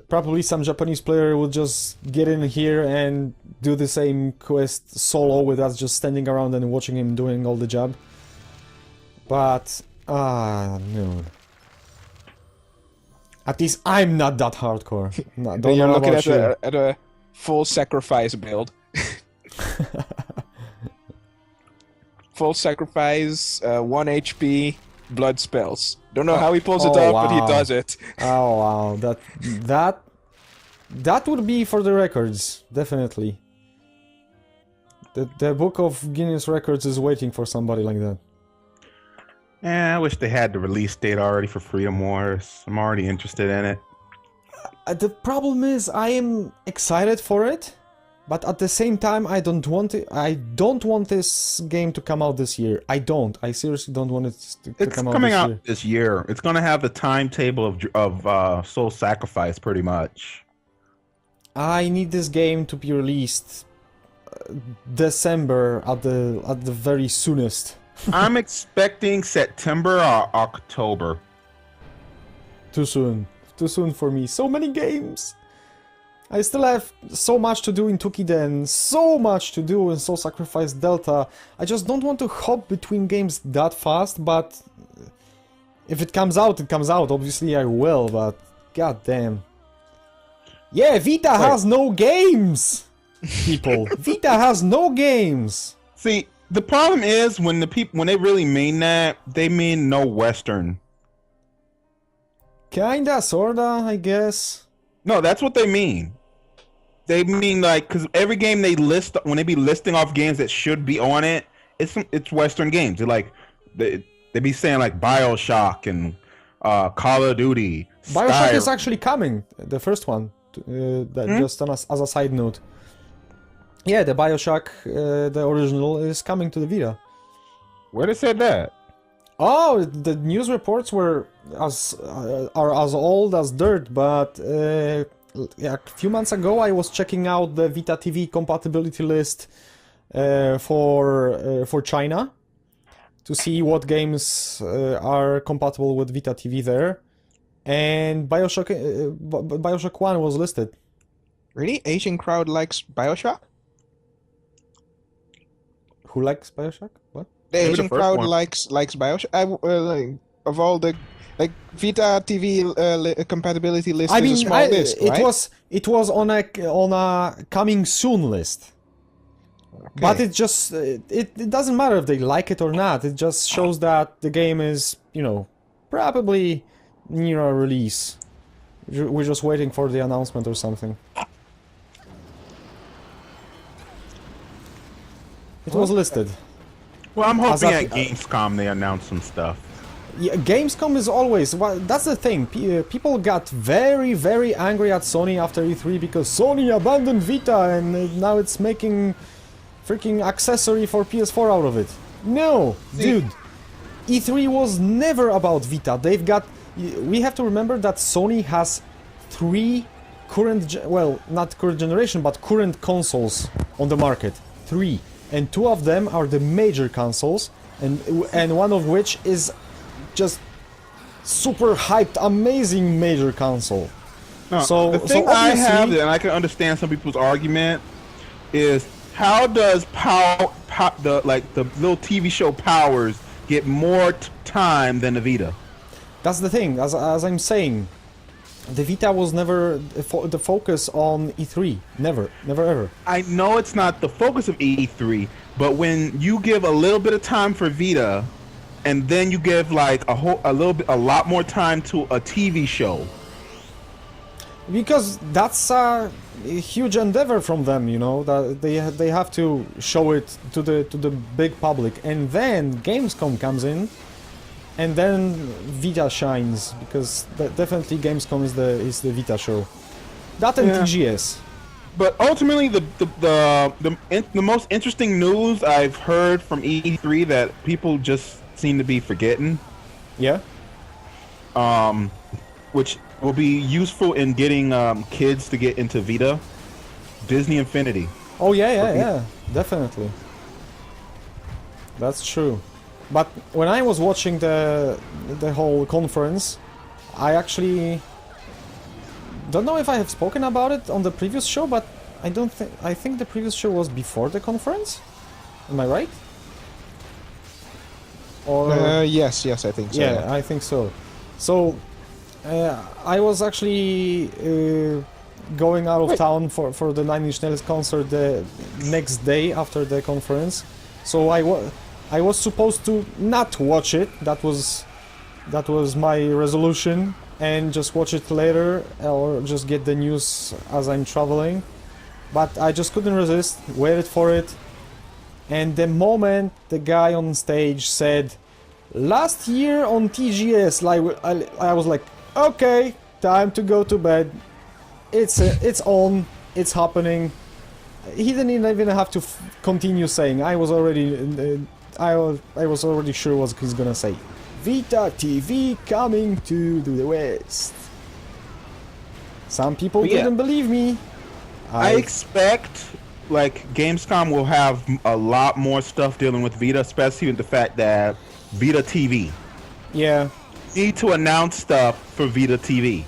Probably some Japanese player will just get in here and do the same quest solo with us just standing around and watching him doing all the job. But, no. At least I'm not that hardcore. No, Then you're looking at a full sacrifice build. Full sacrifice, 1 HP, blood spells. Don't know how he pulls it off, but he does it. Oh wow, that would be for the records, definitely. The book of Guinness Records is waiting for somebody like that. I wish they had the release date already for Freedom Wars. I'm already interested in it. The problem is, I am excited for it, but at the same time, I don't want it. I don't want this game to come out this year. I seriously don't want it to come out this year. It's coming out this year. It's gonna have the timetable of Soul Sacrifice, pretty much. I need this game to be released December at the very soonest. I'm expecting September or October. Too soon. Too soon for me. So many games! I still have so much to do in Tokiden, so much to do in Soul Sacrifice Delta. I just don't want to hop between games that fast, but if it comes out, it comes out. Obviously I will, but god damn. Yeah, Vita has no games! People. Vita has no games! See, the problem is when they really mean that, they mean no Western. Kinda, sorta, I guess. No, that's what they mean. They mean like, because every game they list, when they be listing off games that should be on it, it's Western games. They're like, they be saying like BioShock and Call of Duty. BioShock is actually coming, the first one. Just as a side note. Yeah, the BioShock, the original, is coming to the Vita. Where they said that? Oh, the news reports are as old as dirt, but a few months ago I was checking out the Vita TV compatibility list for China to see what games are compatible with Vita TV there, and BioShock 1 was listed. Really? Asian crowd likes BioShock? Who likes BioShock? What? The Asian crowd likes BioShock. Of all the Vita TV compatibility list is a small list, right? It was on a coming soon list. Okay. But it just it doesn't matter if they like it or not. It just shows that the game is, probably near a release. We're just waiting for the announcement or something. It was listed. Well, I'm hoping at Gamescom they announce some stuff. Yeah, Gamescom is always... Well, that's the thing. People got very, very angry at Sony after E3 because Sony abandoned Vita and now it's making freaking accessory for PS4 out of it. No, dude. E3 was never about Vita. They've got... We have to remember that Sony has 3 current... Well, not current generation, but current consoles on the market. 3. And 2 of them are the major consoles, and one of which is just super hyped, amazing major console. No, so the thing I have, and I can understand some people's argument, is how does the little TV show Powers get more time than the Vita? That's the thing. As I'm saying, the Vita was never the focus on E3. Never ever. I know it's not the focus of E3, but when you give a little bit of time for Vita and then you give like a lot more time to a TV show. Because that's a huge endeavor from them, you know, that they have to show it to the big public, and then Gamescom comes in, and then Vita shines, because definitely Gamescom is the Vita show. That and TGS. But ultimately, the most interesting news I've heard from E3 that people just seem to be forgetting. Yeah. Which will be useful in getting kids to get into Vita. Disney Infinity. Oh yeah, definitely. That's true. But when I was watching the whole conference, I actually don't know if I have spoken about it on the previous show, but I think the previous show was before the conference. Am I right? Or yes, I think so. Yeah, I think so. So I was actually going out of town for the Nine Inch Nails concert the next day after the conference. So I was supposed to not watch it. That was my resolution, and just watch it later or just get the news as I'm traveling. But I just couldn't resist, waited for it, and the moment the guy on stage said, "Last year on TGS," I was like, okay, time to go to bed. It's on, it's happening. He didn't even have to continue saying. I was already sure what he's gonna say. Vita TV coming to the West. Some people didn't believe me. I expect like Gamescom will have a lot more stuff dealing with Vita, especially with the fact that Vita TV. Yeah. Need to announce stuff for Vita TV.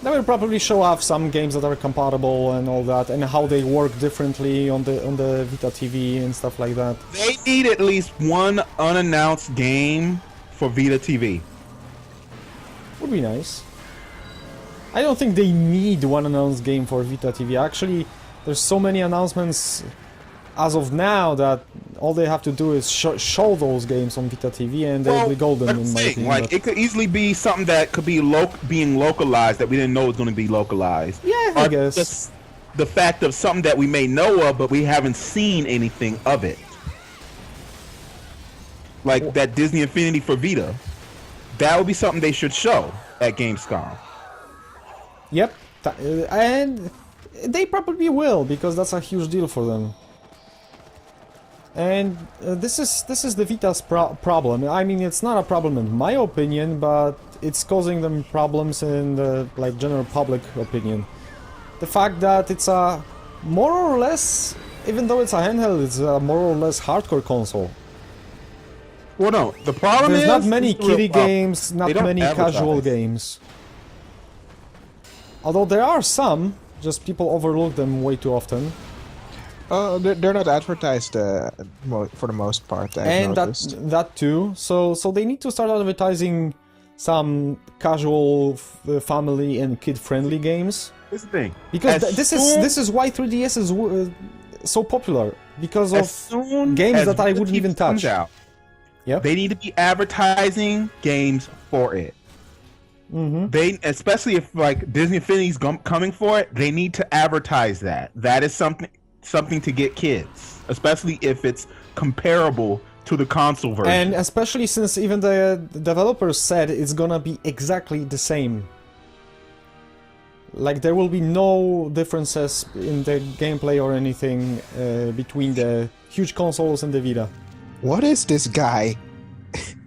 They will probably show off some games that are compatible and all that, and how they work differently on the Vita TV and stuff like that. They need at least one unannounced game for Vita TV. Would be nice. I don't think they need one announced game for Vita TV. Actually, there's so many announcements as of now that all they have to do is show those games on Vita TV, and they'll be golden in my opinion. Like, it could easily be something that could be being localized that we didn't know was going to be localized. Yeah, I guess. The fact of something that we may know of, but we haven't seen anything of it. Like that Disney Infinity for Vita. That would be something they should show at Gamescom. Yep, and they probably will, because that's a huge deal for them. And this is the Vita's problem. I mean, it's not a problem in my opinion, but it's causing them problems in the general public opinion. The fact that it's a more or less, even though it's a handheld, it's a more or less hardcore console. Well, no, the problem There's is not many kiddie games, not many casual games. Although there are some, just people overlook them way too often. They're not advertised for the most part. And that too. So they need to start advertising some casual, family and kid-friendly games. Here's the thing. Because this is why 3DS is so popular, because of games that I wouldn't even touch. Yep. They need to be advertising games for it. They, especially if like Disney Infinity's coming for it, they need to advertise that. That is something to get kids, especially if it's comparable to the console version. And especially since even the developers said it's gonna be exactly the same. Like, there will be no differences in the gameplay or anything between the huge consoles and the Vita. What is this guy?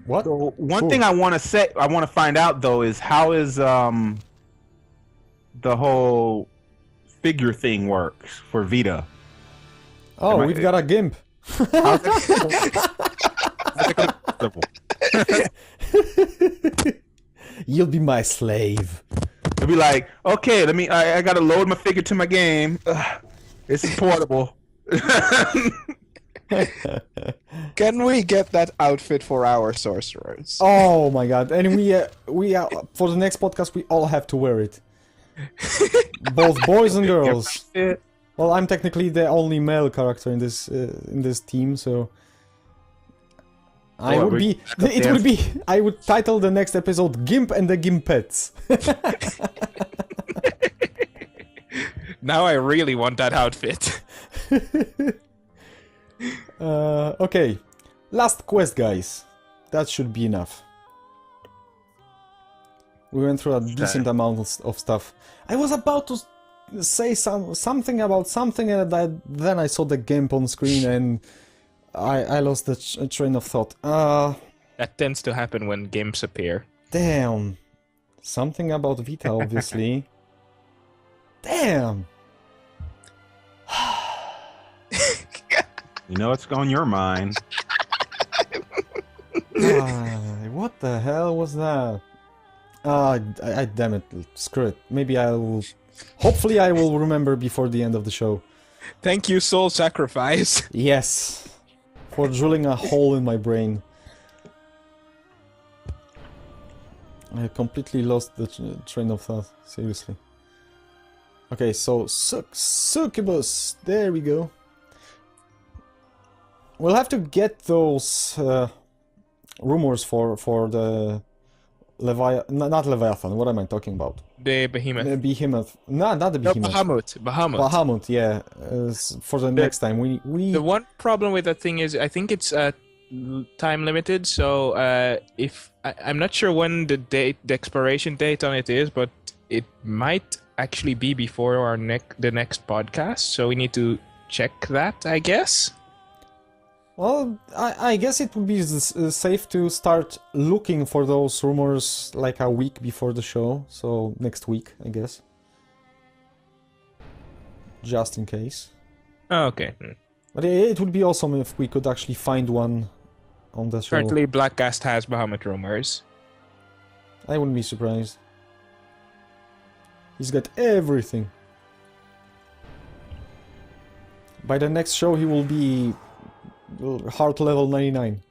What? So one thing I want to find out though is how is the whole figure thing works for Vita. Oh, we've got a GIMP. You'll be my slave. It'll be like, okay, I gotta load my figure to my game. This is portable. Can we get that outfit for our sorcerers? Oh my god! And we for the next podcast we all have to wear it. Both boys and girls. Well, I'm technically the only male character in this team, so I would be. It would be. I would title the next episode "Gimp and the Gimpettes." Now I really want that outfit. Okay, last quest, guys. That should be enough. We went through a decent amount of stuff. I was about to say something about something, and then I saw the GIMP on screen, and I lost the train of thought. That tends to happen when GIMPs appear. Damn. Something about Vita, obviously. Damn. You know what's on your mind. What the hell was that? Damn it. Screw it. Maybe I will... Hopefully I will remember before the end of the show. Thank you, Soul Sacrifice. Yes. For drilling a hole in my brain. I completely lost the train of thought. Seriously. Okay, so Succubus. There we go. We'll have to get those rumors for the not Leviathan. What am I talking about? The Behemoth. The Behemoth. No, not the No, Behemoth. Bahamut. Bahamut, yeah. For the next time, we. The one problem with that thing is, I think it's time limited. So if I'm not sure when the expiration date on it is, but it might actually be before the next podcast. So we need to check that, I guess. Well, I guess it would be safe to start looking for those rumors like a week before the show, so next week, I guess. Just in case. Oh, okay. But it would be awesome if we could actually find one on the show. Currently, Blackcast has Bahamut rumors. I wouldn't be surprised. He's got everything. By the next show, he will be heart level 99.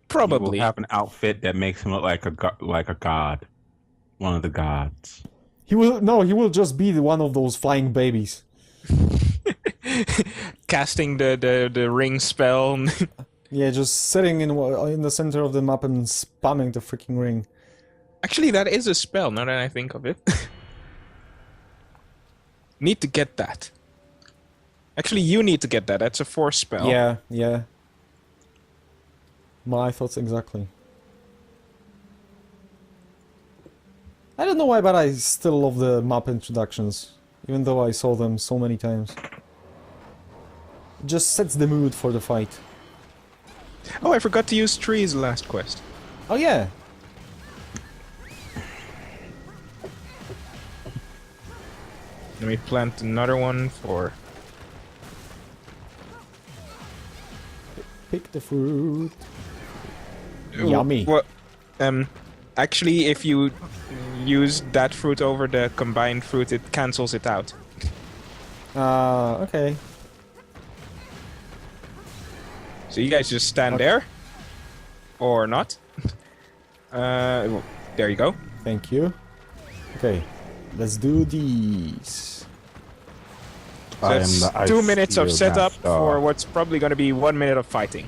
Probably. He will have an outfit that makes him look like a god. One of the gods. He will just be one of those flying babies. Casting the ring spell. Yeah, just sitting in the center of the map and spamming the freaking ring. Actually, that is a spell, now that I think of it. Need to get that. Actually, you need to get that. That's a force spell. Yeah. My thoughts exactly. I don't know why, but I still love the map introductions. Even though I saw them so many times. It just sets the mood for the fight. Oh, I forgot to use trees last quest. Oh yeah! Let me plant another one for... Pick the fruit. Yummy. What? Actually, if you use that fruit over the combined fruit, it cancels it out. Okay. So you guys just stand there, or not? Well, there you go. Thank you. Okay, let's do these. So that's 2 minutes of setup for what's probably going to be 1 minute of fighting.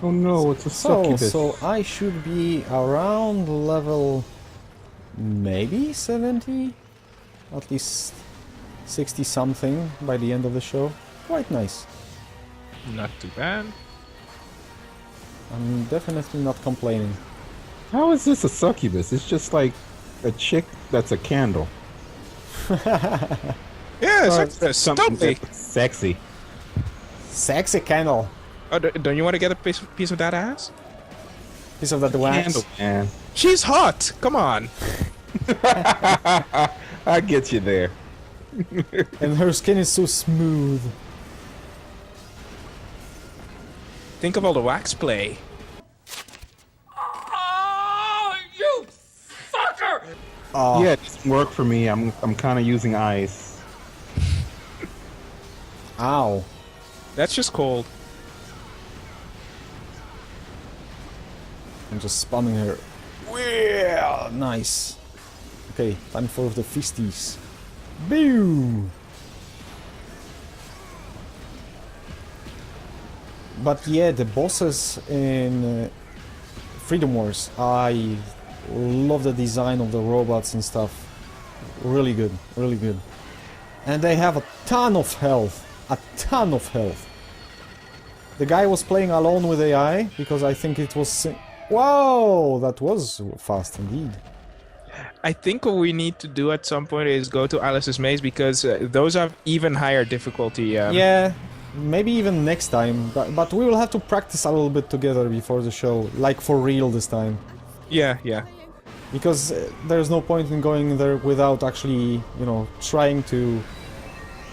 Oh no, it's a succubus. So I should be around level maybe 70? At least 60 something by the end of the show. Quite nice. Not too bad. I'm definitely not complaining. How is this a succubus? It's just like a chick that's a candle. Yeah, Something totally. sexy. Sexy candle. Oh, don't you want to get a piece of that ass? Piece of that wax. Candle, man. She's hot! Come on! I get you there. And her skin is so smooth. Think of all the wax play. Oh, you fucker! Oh, Yeah, it doesn't work for me. I'm kind of using ice. ow. That's just cold. I'm just spamming her. Yeah, nice. Okay, time for the fisties. Boo! But yeah, the bosses in Freedom Wars, I love the design of the robots and stuff. Really good, really good. And they have a ton of health. A ton of health. The guy was playing alone with AI, because I think it was... Whoa! That was fast indeed. I think what we need to do at some point is go to Alice's Maze, because those have even higher difficulty. Yeah, maybe even next time. But we will have to practice a little bit together before the show. Like for real this time. Yeah, yeah. Because there's no point in going there without actually, you know, trying to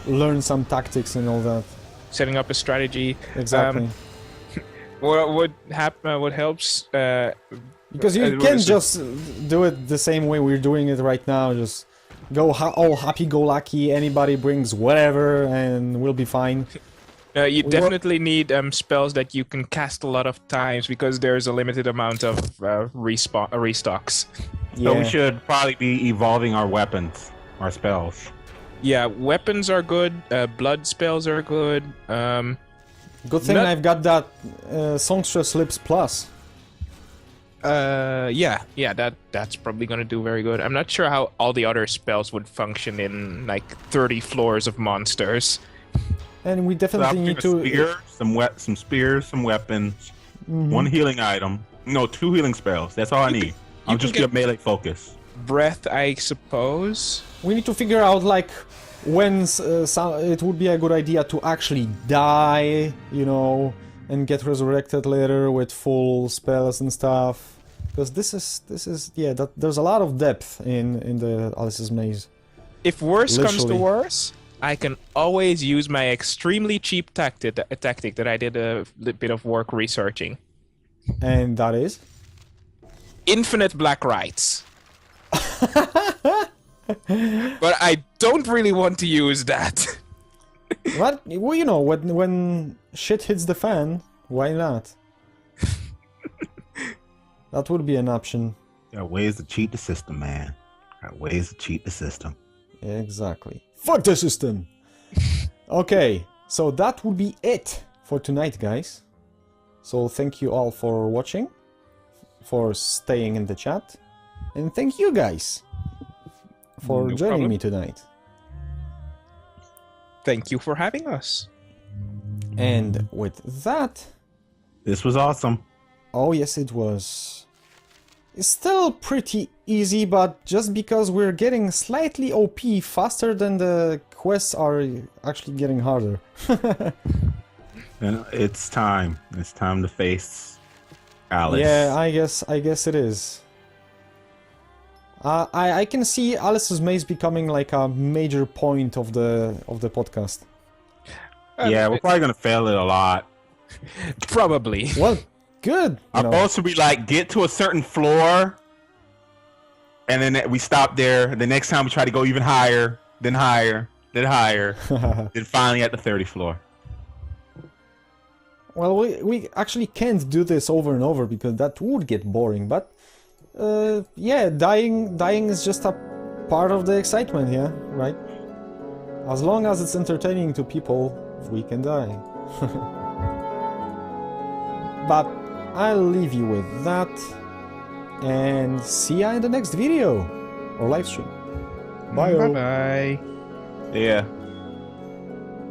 learn some tactics and all that. Setting up a strategy. Exactly. What helps? Because you can't just do it the same way we're doing it right now. Just go all happy-go-lucky. Anybody brings whatever, and we'll be fine. You definitely need spells that you can cast a lot of times, because there's a limited amount of restocks. Yeah. So we should probably be evolving our weapons, our spells. Yeah, weapons are good. Blood spells are good. Good thing I've got that Songstress Lips Plus. Yeah, that's probably gonna do very good. I'm not sure how all the other spells would function in like 30 floors of monsters. And we definitely need to... Some spears, some weapons, one healing item. No, 2 healing spells. That's all I need. I'll just get melee focus. Breath, I suppose. We need to figure out, like, when it would be a good idea to actually die, you know, and get resurrected later with full spells and stuff. Because this is yeah, there's a lot of depth in the Alice's Maze. If worse comes to worse, I can always use my extremely cheap tactic that I did a bit of work researching. And that is? Infinite black rights. But I don't really want to use that. What? Well, you know, when shit hits the fan, why not? That would be an option. Got ways to cheat the system, man. Got ways to cheat the system. Exactly. Fuck the system! Okay, so that would be it for tonight, guys. So thank you all for watching, for staying in the chat, and thank you guys for joining me tonight. Thank you for having us. And with that... This was awesome. Oh yes, it was. It's still pretty easy, but just because we're getting slightly OP faster than the quests are actually getting harder. And it's time. It's time to face Alice. Yeah, I guess it is. I can see Alice's Maze becoming like a major point of the podcast. Yeah, we're probably gonna fail it a lot. Probably. Well, good. Our goal should be like get to a certain floor, and then we stop there. The next time we try to go even higher, then higher, then higher, then finally at the 30th floor. Well, we actually can't do this over and over because that would get boring. But yeah, dying is just a part of the excitement, yeah, right? As long as it's entertaining to people, we can die. But I'll leave you with that, and see ya in the next video or live stream. Bye. Bye. Yeah.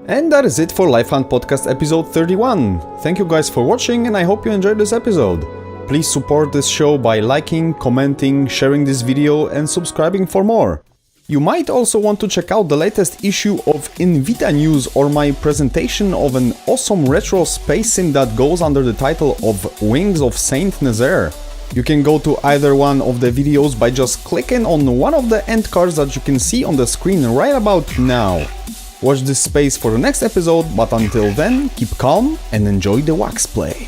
And that is it for Life Hunt Podcast episode 31. Thank you guys for watching, and I hope you enjoyed this episode. Please support this show by liking, commenting, sharing this video, and subscribing for more. You might also want to check out the latest issue of In Vita News or my presentation of an awesome retro space sim that goes under the title of Wings of Saint Nazaire. You can go to either one of the videos by just clicking on one of the end cards that you can see on the screen right about now. Watch this space for the next episode, but until then, keep calm and enjoy the wax play.